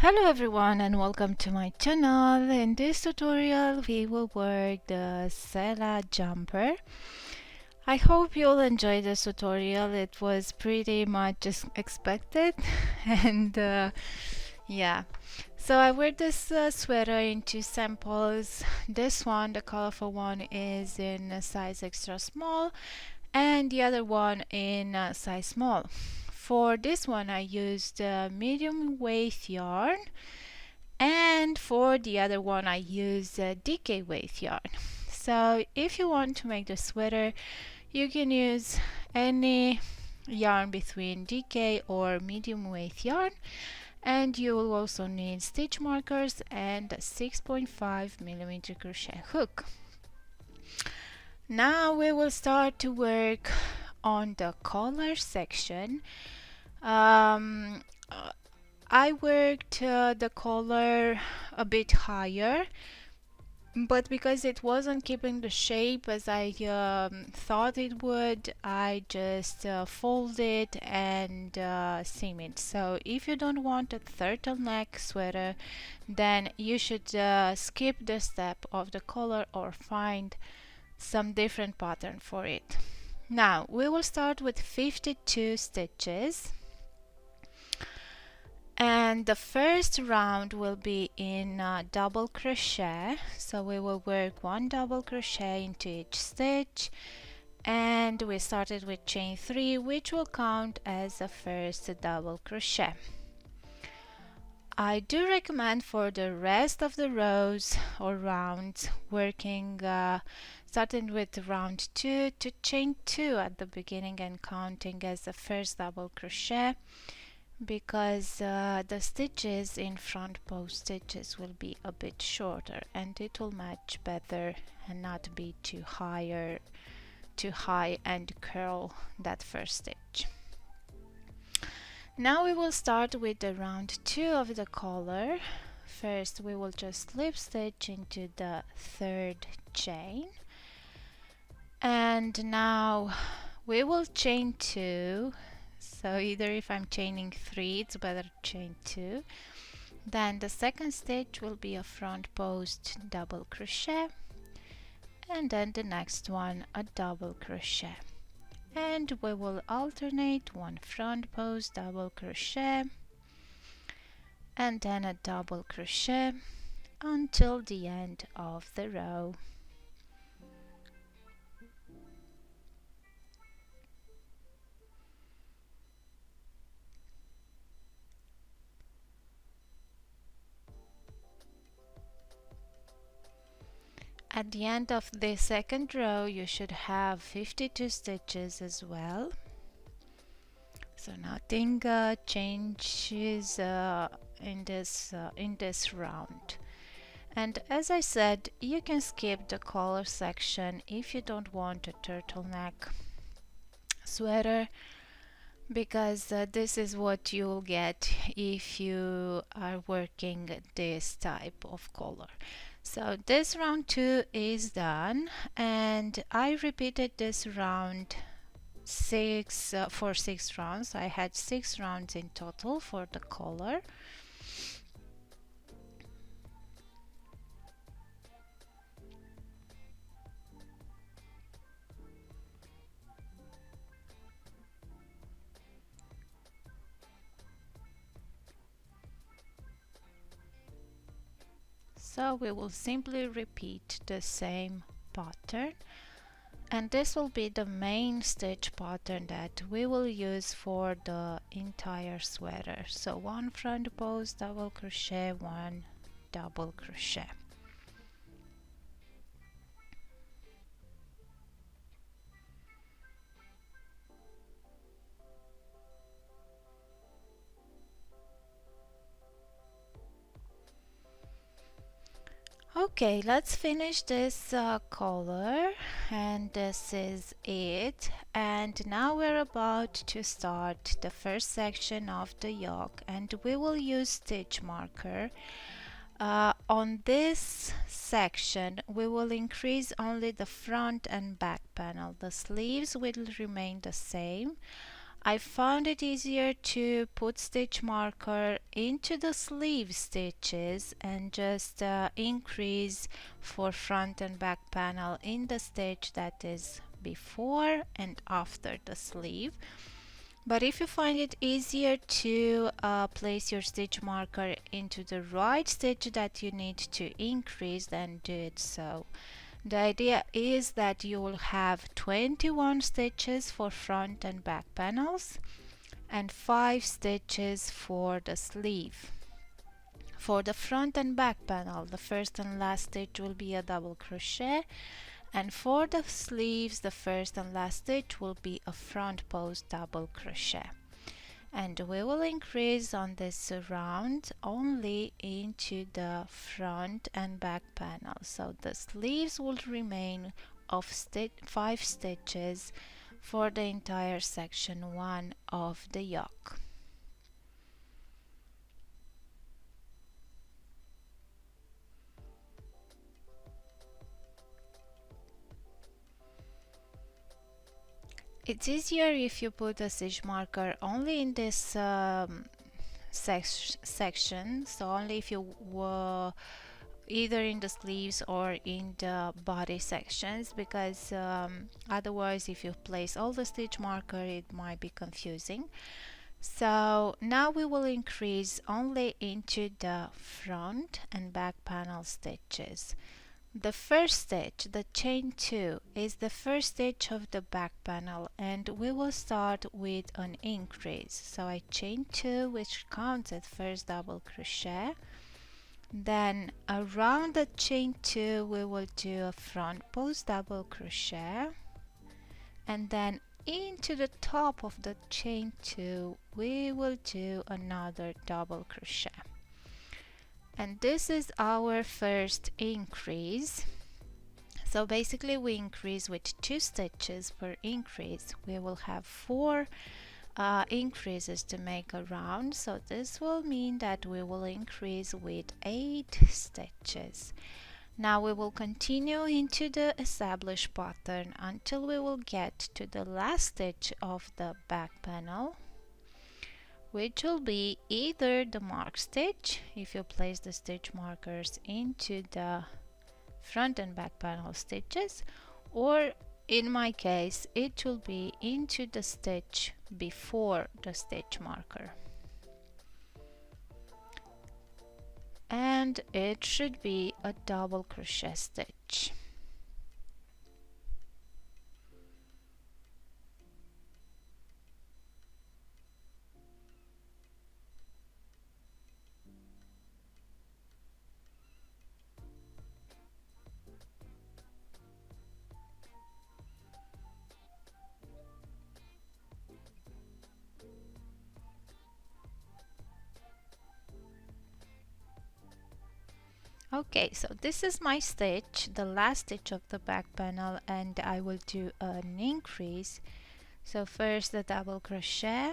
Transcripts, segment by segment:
Hello everyone and welcome to my channel. In this tutorial we will work the Sella jumper. I hope you'll enjoy this tutorial. It was pretty much expected and yeah. So I wear this sweater in two samples. This one, the colorful one, is in a size extra small and the other one in size small. For this one I used medium weight yarn, and for the other one I used DK weight yarn. So if you want to make the sweater, you can use any yarn between DK or medium weight yarn, and you will also need stitch markers and a 6.5mm crochet hook. Now we will start to work on the collar section. I worked the collar a bit higher, but because it wasn't keeping the shape as I thought it would, I just fold it and seam it. So if you don't want a turtleneck sweater, then you should skip the step of the collar or find some different pattern for it. Now we will start with 52 stitches, and the first round will be in double crochet. So we will work one double crochet into each stitch, and we started with chain 3, which will count as the first double crochet. I do recommend for the rest of the rows or rounds working starting with round 2 to chain 2 at the beginning and counting as the first double crochet, because the stitches in front post stitches will be a bit shorter and it will match better and not be too high and curl that first stitch. Now we will start with the round 2 of the collar. First we will just slip stitch into the third chain, and now we will chain 2. So either if I'm chaining 3, it's better to chain 2. Then the second stitch will be a front post double crochet, and then the next one a double crochet, and we will alternate one front post double crochet and then a double crochet until the end of the row. At the end of the second row you should have 52 stitches as well, so nothing changes in this round. And as I said, you can skip the collar section if you don't want a turtleneck sweater, because this is what you'll get if you are working this type of collar. So this round 2 is done, and I repeated this round for 6 rounds. I had 6 rounds in total for the collar. So we will simply repeat the same pattern, and this will be the main stitch pattern that we will use for the entire sweater. So one front post double crochet, one double crochet. Okay, let's finish this collar, and this is it. And now we're about to start the first section of the yoke, and we will use stitch marker. On this section we will increase only the front and back panel. The sleeves will remain the same. I found it easier to put stitch marker into the sleeve stitches and just increase for front and back panel in the stitch that is before and after the sleeve. But if you find it easier to place your stitch marker into the right stitch that you need to increase, then do it so. The idea is that you will have 21 stitches for front and back panels and 5 stitches for the sleeve. For the front and back panel, the first and last stitch will be a double crochet, and for the sleeves, the first and last stitch will be a front post double crochet. And we will increase on this round only into the front and back panel, so the sleeves will remain of 5 stitches for the entire section 1 of the yoke. It's easier if you put a stitch marker only in this section, so only if you were either in the sleeves or in the body sections, because otherwise if you place all the stitch marker it might be confusing. So now we will increase only into the front and back panel stitches. The first stitch, the chain 2, is the first stitch of the back panel, and we will start with an increase. So I chain 2, which counts as first double crochet. Then around the chain 2 we will do a front post double crochet, and then into the top of the chain 2 we will do another double crochet. And this is our first increase. So basically we increase with 2 stitches per increase. We will have 4 increases to make a round, so this will mean that we will increase with 8 stitches. Now we will continue into the established pattern until we will get to the last stitch of the back panel, which will be either the mark stitch if you place the stitch markers into the front and back panel stitches, or in my case it will be into the stitch before the stitch marker, and it should be a double crochet stitch. Okay, so this is my stitch, the last stitch of the back panel, and I will do an increase. So first the double crochet,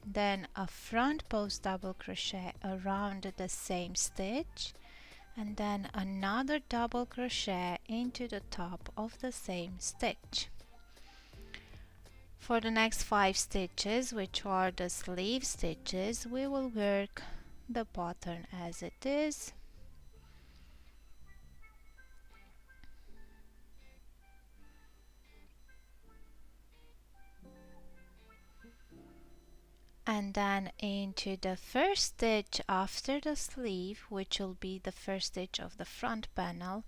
then a front post double crochet around the same stitch, and then another double crochet into the top of the same stitch. For the next 5 stitches, which are the sleeve stitches, we will work the pattern as it is. And then into the first stitch after the sleeve, which will be the first stitch of the front panel,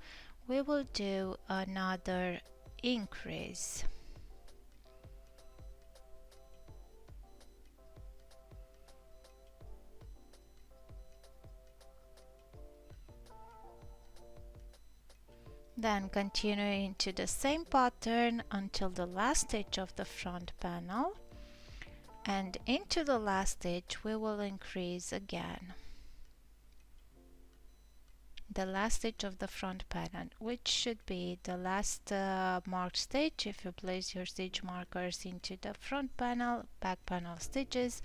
we will do another increase. Then continue into the same pattern until the last stitch of the front panel, and into the last stitch we will increase again. The last stitch of the front panel, which should be the last marked stitch if you place your stitch markers into the front panel, back panel stitches,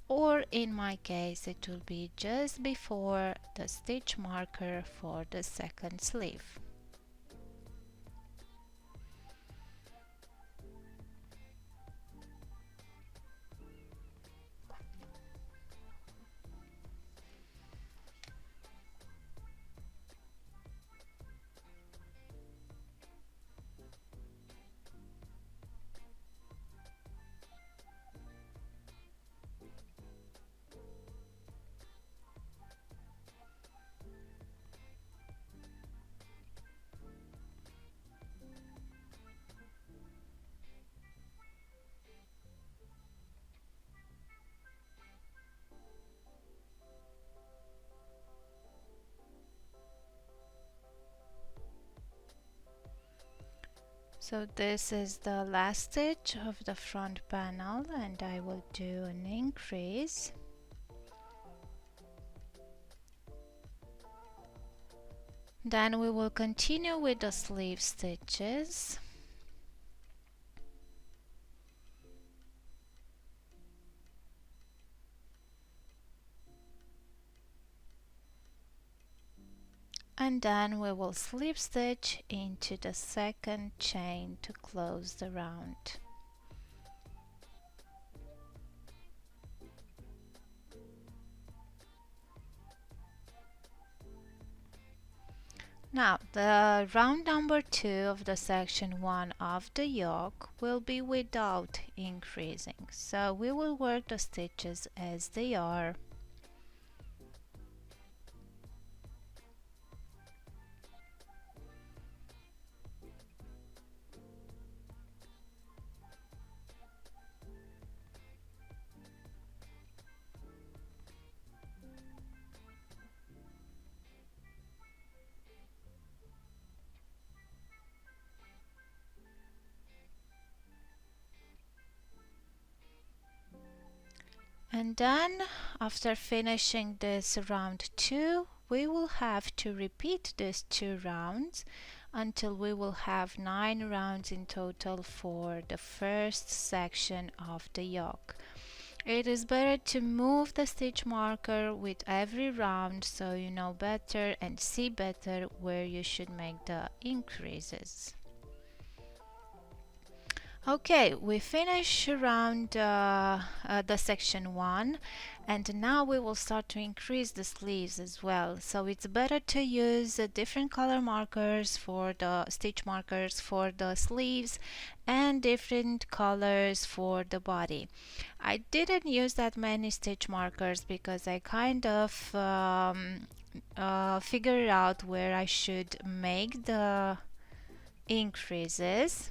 or in my case it will be just before the stitch marker for the second sleeve. So this is the last stitch of the front panel, and I will do an increase. Then we will continue with the sleeve stitches. And then we will slip stitch into the second chain to close the round. Now the round number 2 of the section 1 of the yoke will be without increasing, so we will work the stitches as they are. And then after finishing this round 2, we will have to repeat these 2 rounds until we will have 9 rounds in total for the first section of the yoke. It is better to move the stitch marker with every round so you know better and see better where you should make the increases. Okay, we finish around the section 1, and now we will start to increase the sleeves as well. So it's better to use different color markers for the stitch markers for the sleeves and different colors for the body. I didn't use that many stitch markers because I kind of figured out where I should make the increases.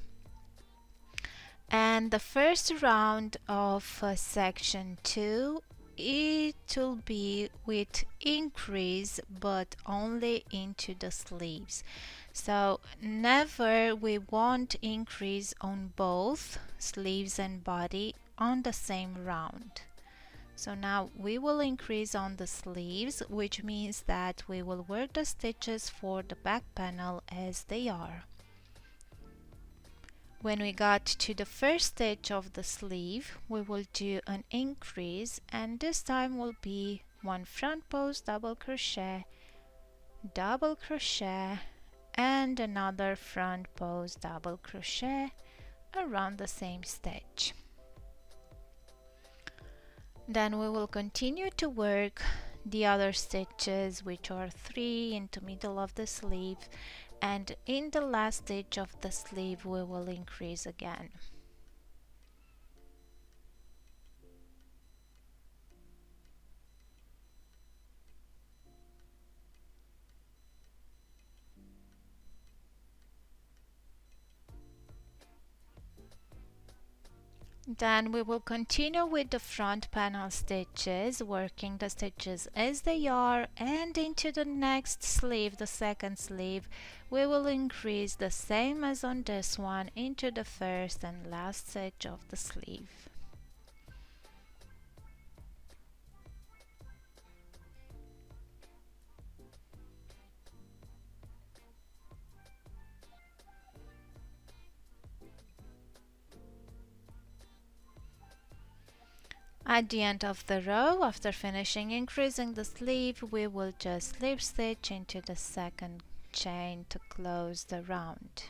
And the first round of section 2, it will be with increase but only into the sleeves. So never we won't increase on both sleeves and body on the same round. So now we will increase on the sleeves, which means that we will work the stitches for the back panel as they are. When we got to the first stitch of the sleeve, we will do an increase, and this time will be 1 front post double crochet, and another front post double crochet around the same stitch. Then we will continue to work the other stitches, which are 3 in the middle of the sleeve, and in the last stitch of the sleeve we will increase again. Then we will continue with the front panel stitches, working the stitches as they are, and into the next sleeve, the second sleeve, we will increase the same as on this one into the first and last stitch of the sleeve. At the end of the row, after finishing increasing the sleeve, we will just slip stitch into the second chain to close the round.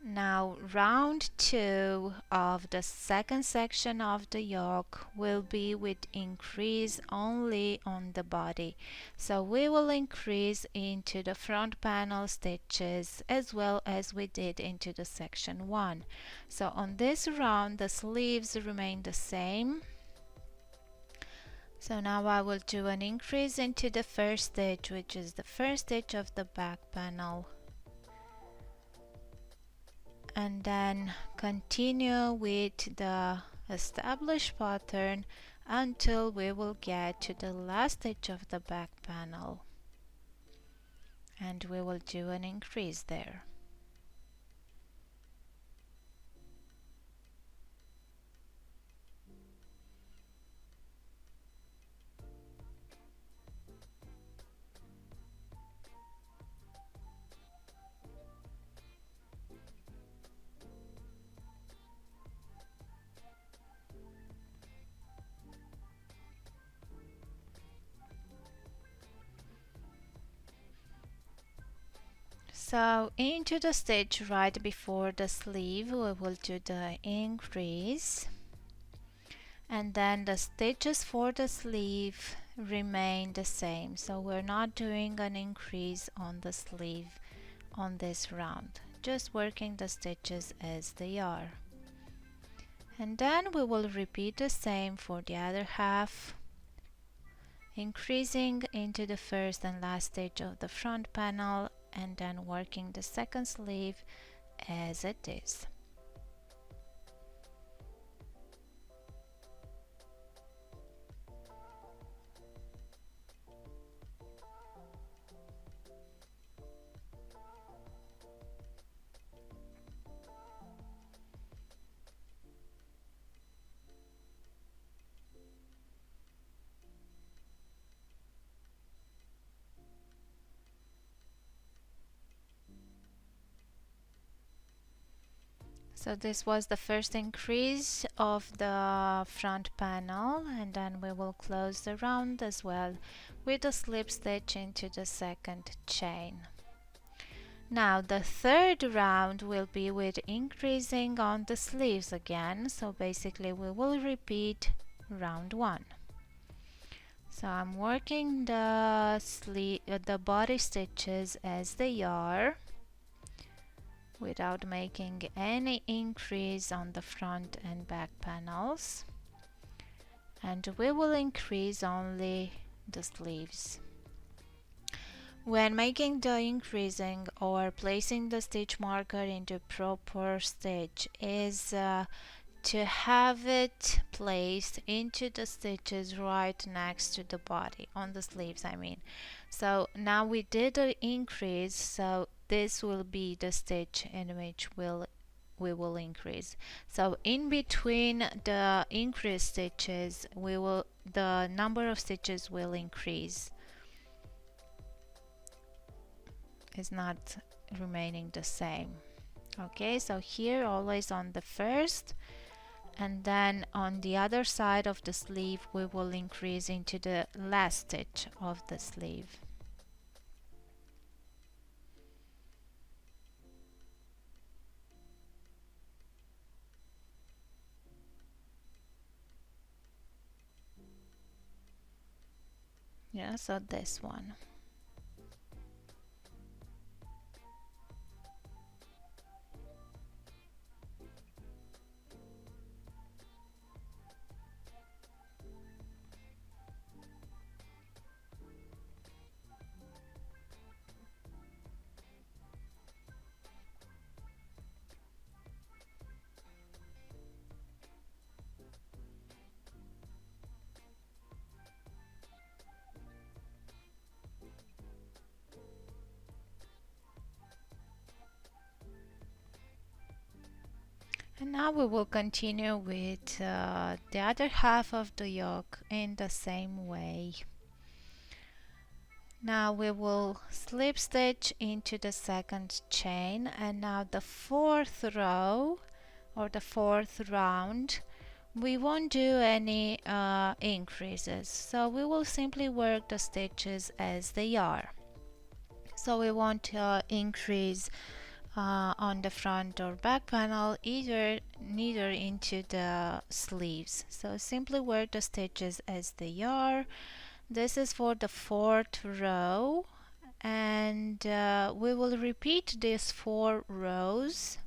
Now round 2 of the second section of the yoke will be with increase only on the body. So we will increase into the front panel stitches as well as we did into the section 1. So on this round the sleeves remain the same. So now I will do an increase into the first stitch, which is the first stitch of the back panel, and then continue with the established pattern until we will get to the last stitch of the back panel, and we will do an increase there. So into the stitch right before the sleeve we will do the increase, and then the stitches for the sleeve remain the same, so we're not doing an increase on the sleeve on this round, just working the stitches as they are. And then we will repeat the same for the other half, increasing into the first and last stitch of the front panel and then working the second sleeve as it is. So this was the first increase of the front panel, and then we will close the round as well with a slip stitch into the second chain. Now the third round will be with increasing on the sleeves again, so basically we will repeat round 1. So I'm working the body stitches as they are, without making any increase on the front and back panels, and we will increase only the sleeves. When making the increasing or placing the stitch marker into proper stitch is to have it placed into the stitches right next to the body, on the sleeves I mean. So now we did an increase, so this will be the stitch in which we will increase. So in between the increase stitches the number of stitches will increase. It's not remaining the same. Okay, so here always on the first, and then on the other side of the sleeve we will increase into the last stitch of the sleeve. Yeah, so this one. And now we will continue with the other half of the yoke in the same way. Now we will slip stitch into the second chain, and now the fourth row or the fourth round we won't do any increases, so we will simply work the stitches as they are. So we won't increase on the front or back panel neither into the sleeves, so simply work the stitches as they are. This is for the fourth row, and we will repeat these 4 rows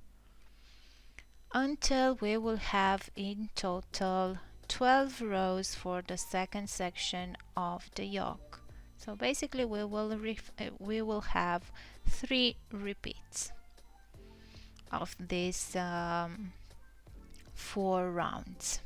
until we will have in total 12 rows for the second section of the yoke. So basically we will have 3 repeats of these 4 rounds.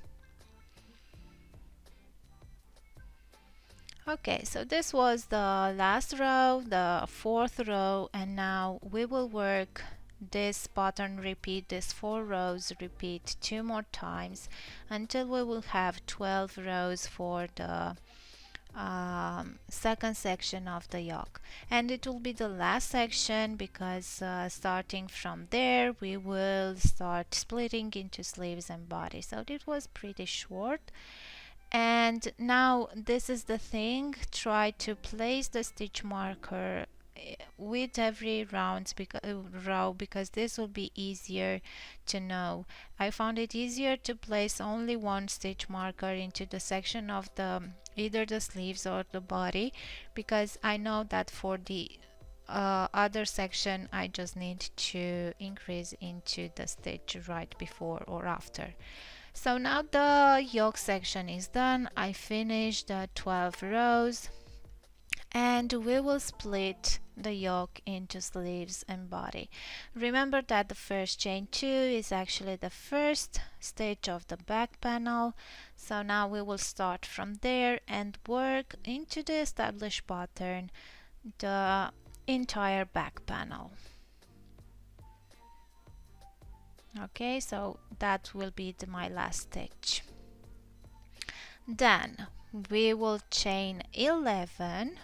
Okay, so this was the last row, the 4th row, and now we will work this pattern repeat, these 4 rows repeat 2 more times until we will have 12 rows for the second section of the yoke, and it will be the last section because starting from there we will start splitting into sleeves and body. So it was pretty short, and now this is the thing, try to place the stitch marker with every row, because this will be easier to know. I found it easier to place only one stitch marker into the section of the either the sleeves or the body, because I know that for the other section I just need to increase into the stitch right before or after. So now the yoke section is done. I finished the 12 rows, and we will split the yoke into sleeves and body. Remember that the first chain 2 is actually the first stitch of the back panel. So now we will start from there and work into the established pattern the entire back panel. Okay, so that will be my last stitch. Then we will chain 11,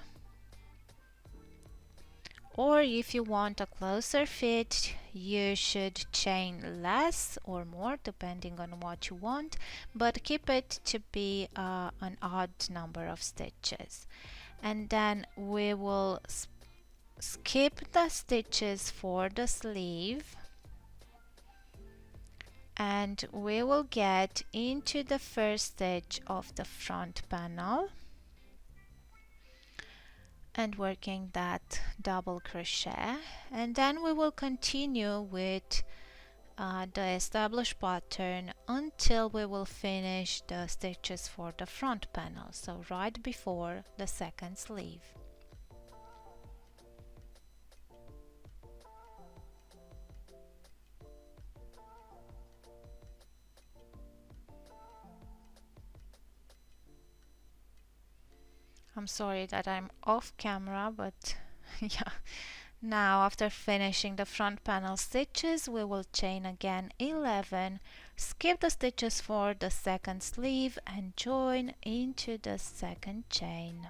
or if you want a closer fit, you should chain less or more depending on what you want, but keep it to be an odd number of stitches. And then we will skip the stitches for the sleeve, and we will get into the first stitch of the front panel and working that double crochet, and then we will continue with the established pattern until we will finish the stitches for the front panel, so right before the second sleeve. I'm sorry that I'm off camera, but yeah. Now after finishing the front panel stitches, we will chain again 11, skip the stitches for the second sleeve and join into the second chain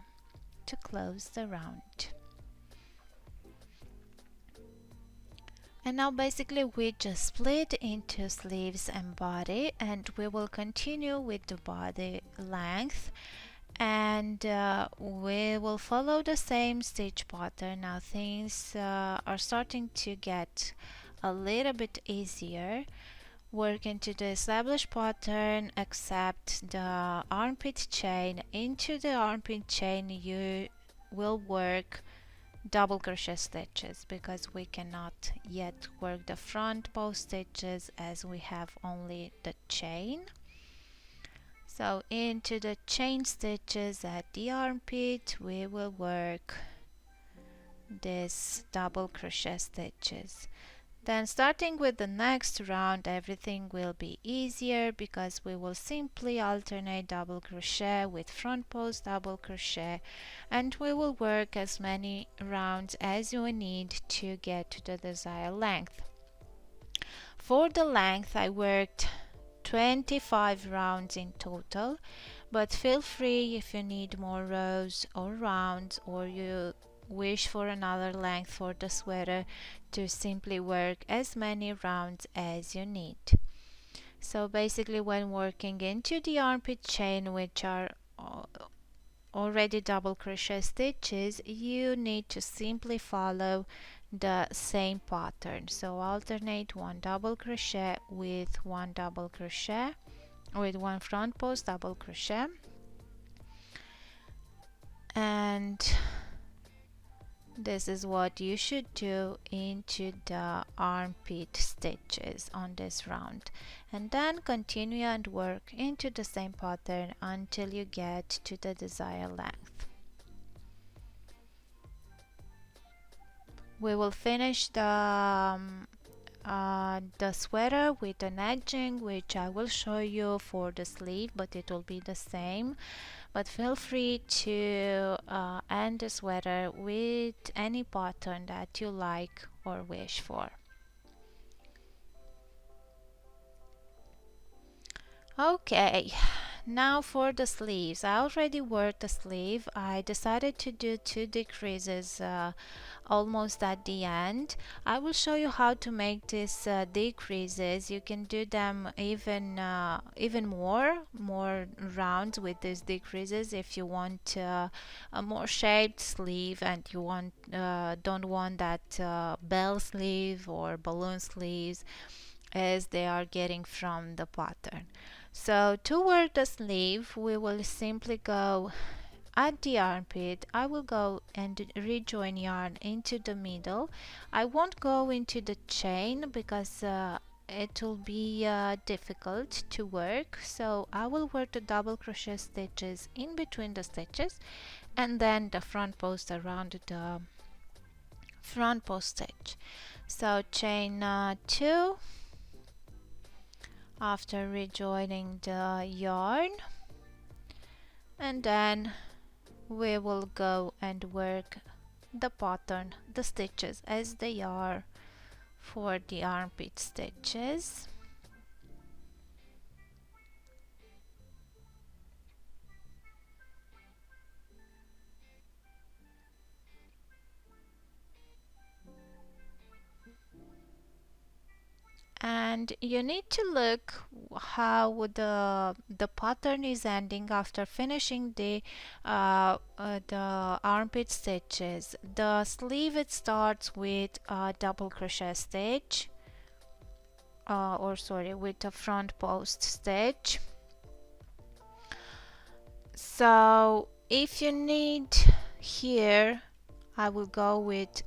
to close the round. And now basically we just split into sleeves and body, and we will continue with the body length, and we will follow the same stitch pattern. Now things are starting to get a little bit easier. Work into the established pattern, except the armpit chain. Into the armpit chain you will work double crochet stitches, because we cannot yet work the front post stitches as we have only the chain. So into the chain stitches at the armpit we will work this double crochet stitches. Then starting with the next round, everything will be easier, because we will simply alternate double crochet with front post double crochet, and we will work as many rounds as you need to get to the desired length. For the length I worked 25 rounds in total, but feel free if you need more rows or rounds, or you wish for another length for the sweater, to simply work as many rounds as you need. So basically when working into the armpit chain, which are already double crochet stitches, you need to simply follow the same pattern. So alternate one double crochet with one double crochet, with one front post double crochet, and this is what you should do into the armpit stitches on this round, and then continue and work into the same pattern until you get to the desired length. We will finish the sweater with an edging, which I will show you for the sleeve, but it will be the same. But feel free to end the sweater with any pattern that you like or wish for. Okay, Now for the sleeves. I already worked the sleeve. I decided to do two decreases almost at the end. I will show you how to make these decreases. You can do them even more rounds with these decreases if you want a more shaped sleeve and you don't want that bell sleeve or balloon sleeves as they are getting from the pattern. So to work the sleeve, we will simply go at the armpit. I will go and rejoin yarn into the middle. I won't go into the chain because it will be difficult to work, so I will work the double crochet stitches in between the stitches and then the front post around the front post stitch. So chain 2 after rejoining the yarn, and then we will go and work the pattern, the stitches as they are for the armpit stitches. And you need to look how the pattern is ending after finishing the armpit stitches. The sleeve, it starts with a double crochet stitch, or sorry, with a front post stitch. So if you need here, I will go with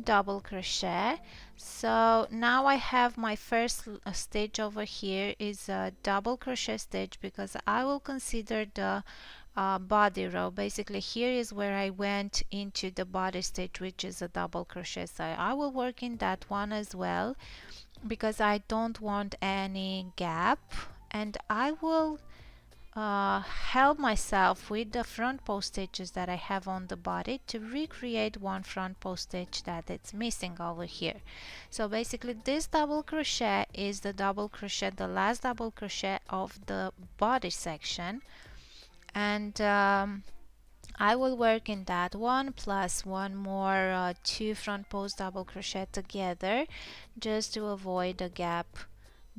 double crochet. So now I have my first stitch over here is a double crochet stitch because I will consider the body row. Basically here is where I went into the body stitch, which is a double crochet. So I will work in that one as well because I don't want any gap, and I will help myself with the front post stitches that I have on the body to recreate one front post stitch that it's missing over here. So basically this double crochet is the double crochet, the last double crochet of the body section, and I will work in that one plus one more two front post double crochet together just to avoid a gap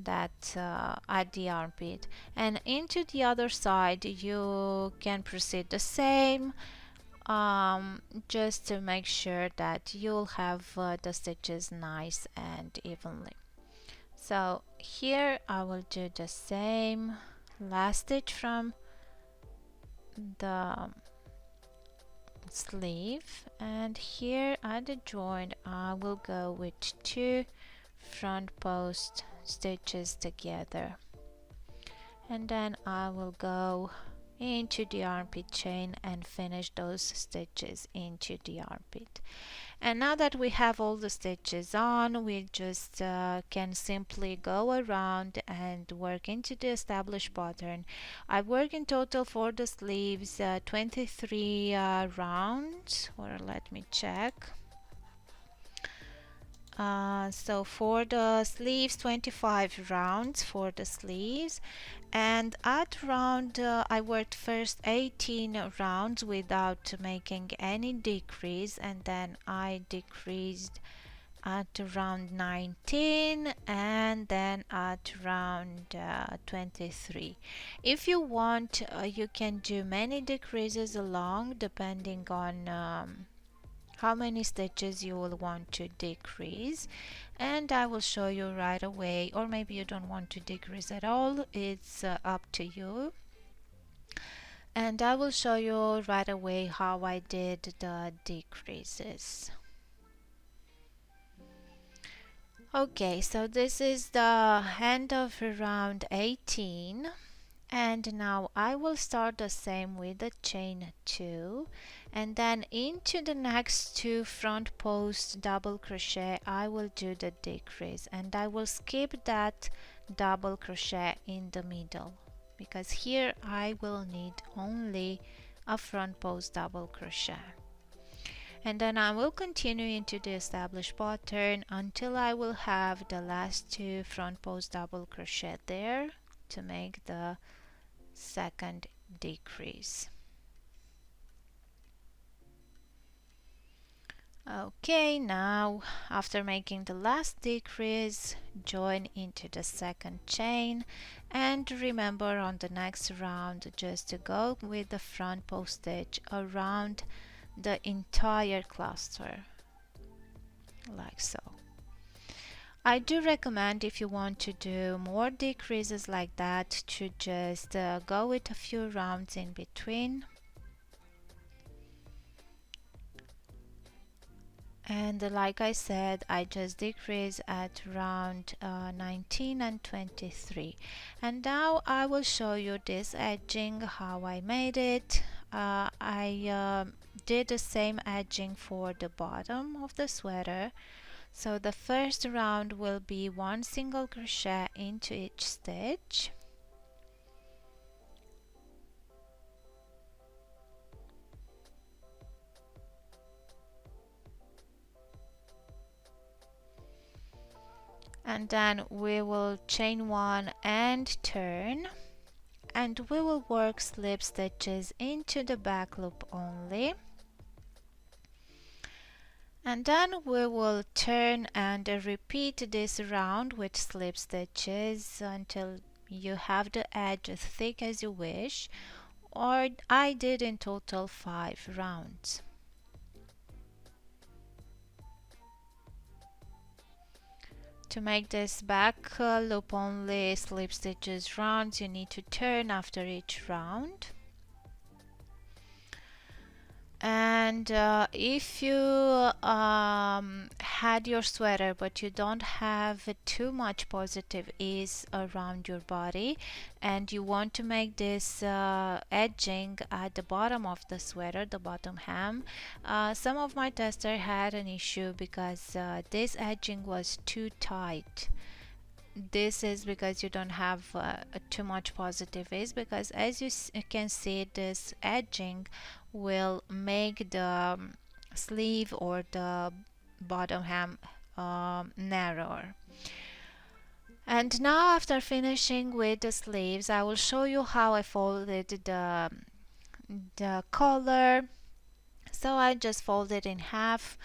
that at the armpit. And into the other side you can proceed the same, just to make sure that you'll have the stitches nice and evenly. So here I will do the same last stitch from the sleeve, and here at the joint I will go with two front post stitches together, and then I will go into the armpit chain and finish those stitches into the armpit. And now that we have all the stitches on, we just can simply go around and work into the established pattern. I work in total for the sleeves 23 rounds, or let me check. So for the sleeves, 25 rounds for the sleeves, and at round I worked first 18 rounds without making any decrease, and then I decreased at round 19 and then at round 23. If you want, you can do many decreases along depending on how many stitches you will want to decrease, and I will show you right away, or maybe you don't want to decrease at all, it's up to you, and I will show you right away how I did the decreases. Okay, so this is the end of round 18, and now I will start the same with the chain 2, and then into the next two front post double crochet I will do the decrease, and I will skip that double crochet in the middle because here I will need only a front post double crochet, and then I will continue into the established pattern until I will have the last two front post double crochet there to make the second decrease. Okay, now after making the last decrease, join into the second chain, and remember on the next round just to go with the front post stitch around the entire cluster, like so. I do recommend, if you want to do more decreases like that, to just go with a few rounds in between. And like I said, I just decrease at round 19 and 23. And now I will show you this edging, how I made it. I did the same edging for the bottom of the sweater. So the first round will be one single crochet into each stitch. And then we will chain one and turn, and we will work slip stitches into the back loop only. And then we will turn and repeat this round with slip stitches until you have the edge as thick as you wish, or I did in total 5 rounds. To make this back loop only slip stitches rounds, you need to turn after each round. And if you had your sweater but you don't have too much positive ease around your body, and you want to make this edging at the bottom of the sweater, the bottom hem, some of my testers had an issue because this edging was too tight. This is because you don't have too much positive ease, because as you can see, this edging will make the sleeve or the bottom hem narrower. And now after finishing with the sleeves, I will show you how I folded the collar. So I just fold it in half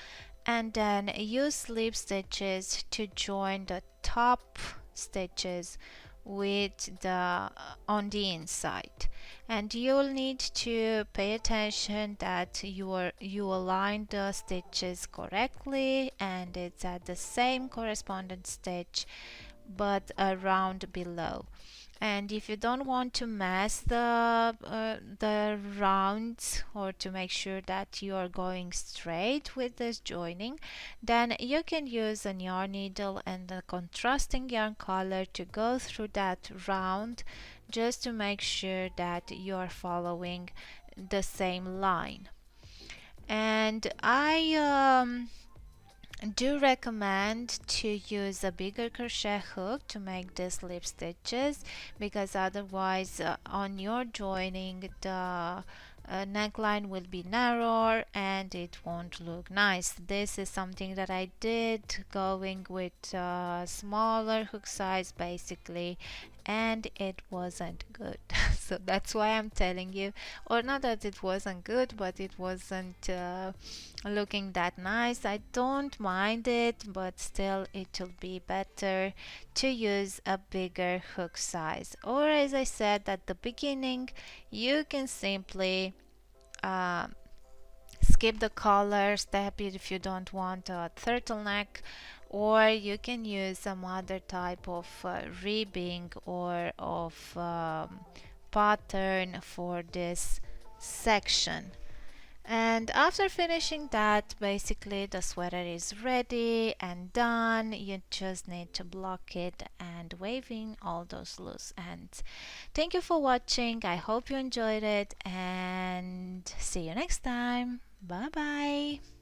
and then use slip stitches to join the top stitches with the on the inside. And you'll need to pay attention that you align the stitches correctly, and it's at the same corresponding stitch but around below. And if you don't want to mess the rounds, or to make sure that you are going straight with this joining, then you can use a yarn needle and a contrasting yarn color to go through that round, just to make sure that you are following the same line. And I do recommend to use a bigger crochet hook to make the slip stitches, because otherwise on your joining the neckline will be narrower and it won't look nice. This is something that I did going with smaller hook size basically, and it wasn't good. So that's why I'm telling you, or not that it wasn't good, but it wasn't looking that nice. I don't mind it, but still it will be better to use a bigger hook size. Or as I said at the beginning, you can simply skip the collar step if you don't want a turtleneck, or you can use some other type of ribbing or of pattern for this section. And after finishing that, basically the sweater is ready and done. You just need to block it and waving all those loose ends. Thank you for watching. I hope you enjoyed it, and see you next time. Bye bye.